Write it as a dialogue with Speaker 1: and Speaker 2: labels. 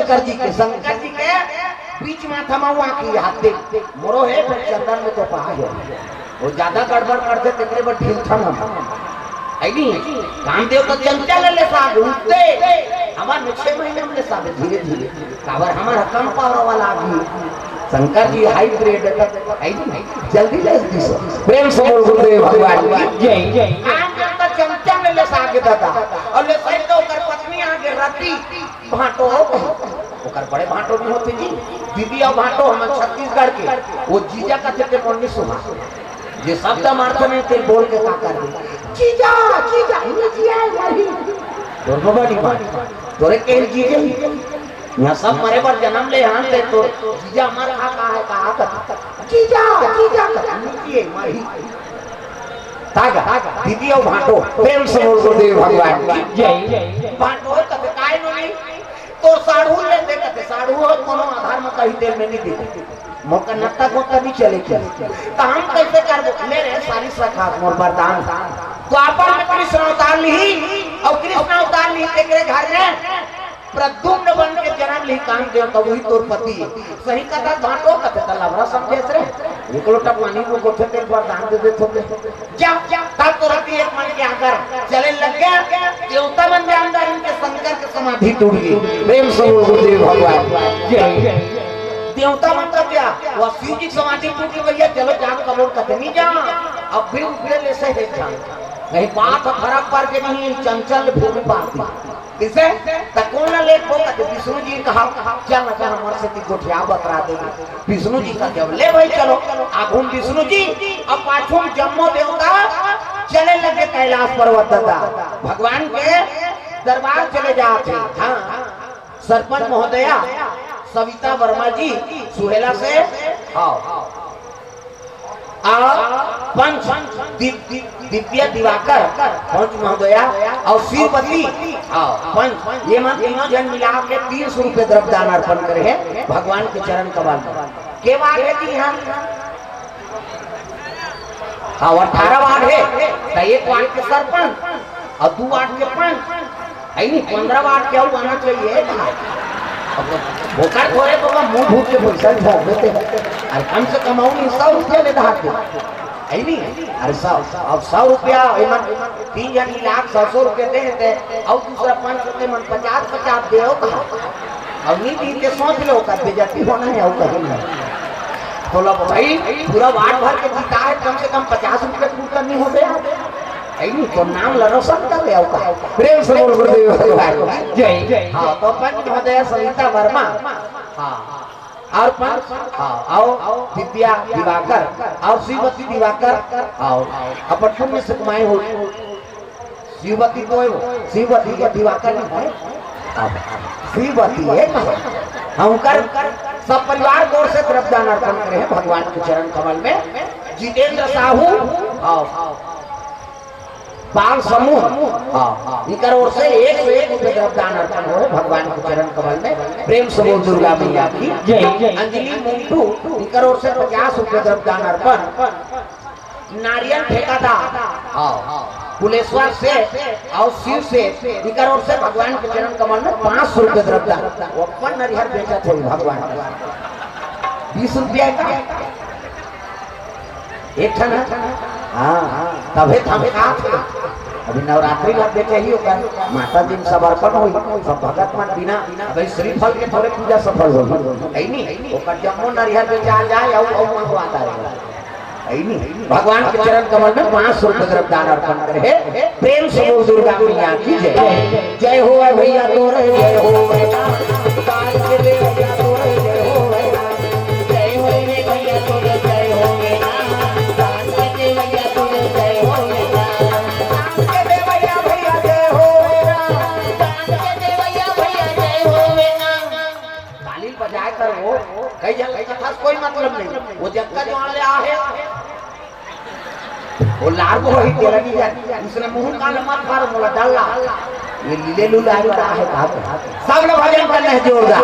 Speaker 1: शंकर जी के बीच में थमा हुआ की हाथ मोरो है फिर चंदन में तो पहाड़ है वो ज्यादा गड़बड़ करते तेरे पर ढील थमा है नहीं कामदेव तो चंचल ले साहब उठते हमारे 6 महीने में साहब धीरे धीरे काबर हमारा कम पावर वाला आदमी शंकर जी हाई ग्रेड है नहीं जल्दी जल्दी प्रेम से बोल गुरुदेव भगवान की जय जय कामदेव तो चंचल ले साहब दादा और ले सही तो कर पत्नी आगे रति भाटो ओकर बड़े भाटो भी होते जी दीदी और भाटो हम छत्तीसगढ़ के वो जीजा का थे मोनी सुहा ये शब्द मारते नहीं थे बोल के का कर दे जीजा जीजा जीजा वही तोर बाबा नी बात तोरे के जीजा यहां सब मरे पर जन्म ले हां से तो जीजा मर कहा का जीजा जीजा ये माही तागा दीदी और भाटो प्रेम से बोल गुरुदेव भगवान की जय भाटो तब काय नहीं तो साढ़ू ले देखते साढ़ू हो कोनो आधार में कहीं देर में नहीं देते मौका नत्ता को कभी चले तो हम कैसे कर मेरे सारी सखा मोर वरदान तो आपन में कृष्ण अवतार ली और कृष्ण अवतार ली तेरे घर में प्रद्युम्न बन के जन्म ली काम दे तो वही तोर पति सही कथा भाटो कथे त लवरा समझे रे एक लोटा पानी को गोठे ते वरदान दे देते जा तब तो राती एक मन के आकर चले लग गया देवता बन गया अंदर इनके शंकर के समाधि टूट गई प्रेम से गुरुदेव भगवान जय देवता मन का क्या वो शिव जी समाधि टूटी भैया चलो जान कबूल करते नहीं जा अब फिर उठे ले से है नहीं बात फर्क पड़ के नहीं चंचल भूमि पाती किसे तकोन ले को कहते विष्णु जी कहा चल चल हमर से ती गोठिया बतरा देगी विष्णु जी का जब ले भाई चलो आगुन विष्णु जी अब पाछू जम्मो देवता चले लगे कैलाश पर्वत दादा भगवान के दरबार चले जाते हां सरपंच महोदया सविता वर्मा जी सुहेला से आओ पंच दिव्या दिवाकर पंच महोदया और शिवपति पंच ये मन तीनों जन मिला के 300 रुपए द्रव्य दान अर्पण करे है भगवान के चरण कमल के वार्ड है जी हम 18 वार्ड है तो एक वार्ड के सरपंच और 2 वार्ड के पंच है नहीं 15 वार्ड क्या होना चाहिए भूखा थोड़े तो मुंह भूख के पैसा भोग देते अरे कम से कम 100 रुपया ले धाते है नहीं अरे 100 रुपया 3 जन लाख 100 रुपये दे देते और दूसरा 5 रुपये मन 50 दे और नहीं दी के सोच लो कर बेजती होना है और कहीं नहीं तो लो भाई पूरा वार्ड भर के जीता है कम से कम 50 रुपये पूरा नहीं हो गया है नहीं तो नाम लरोसन कर ले का प्रेम से बोल गुरुदेव भगवान जय जय हां तो पंच महोदय सविता वर्मा हां और पंच हां आओ दिव्या दिवाकर और शिववती दिवाकर आओ अपन पुण्य से कमाए हो शिववती तो शिववती के दिवाकर नहीं है शिववती है हम कर सब परिवार गौर से द्रव्य दान अर्पण करे हैं भगवान के चरण कमल में जितेंद्र साहू आओ बाल समूह इनकर ओर से 101 रुपए द्रव्यदान अर्पण हो भगवान के चरण कमल में प्रेम से बोल दुर्गा मैया की जय अंजलि मुंटू इनकर ओर से 50 रुपए द्रव्यदान अर्पण नारियल ठेकादार कुलेश्वर से और शिव से इनकर ओर से भगवान के चरण कमल में 500 रुपए द्रव्यदान वो अपन नरिहर बेचा थे भगवान 20 रुपया का एक था ना हाँ तभी थमे अभी नवरात्रि लग बेचे ही होगा माता जी समर्पण हुई सब भगत मन बिना भाई श्रीफल के थोड़े पूजा सफल होगी नहीं ओकर जम्मो नरिहर में जा जाए और मंगवाता है नहीं भगवान के चरण कमल में 500 रुपए द्रव्यदान अर्पण करे प्रेम से बोल दुर्गा मैया की जय जय हो भैया तोरे जय हो भैया काल के भैया तोरे जय हो भैया जय हो भैया तोरे जय हो भैया कोई मतलब नहीं वो जब का जो ले आहे वो लार को ही तेरा नहीं जाती उसने मुंह कान मत मार बोला डाला ये लीले लुला है सब लोग भजन करने जोरदार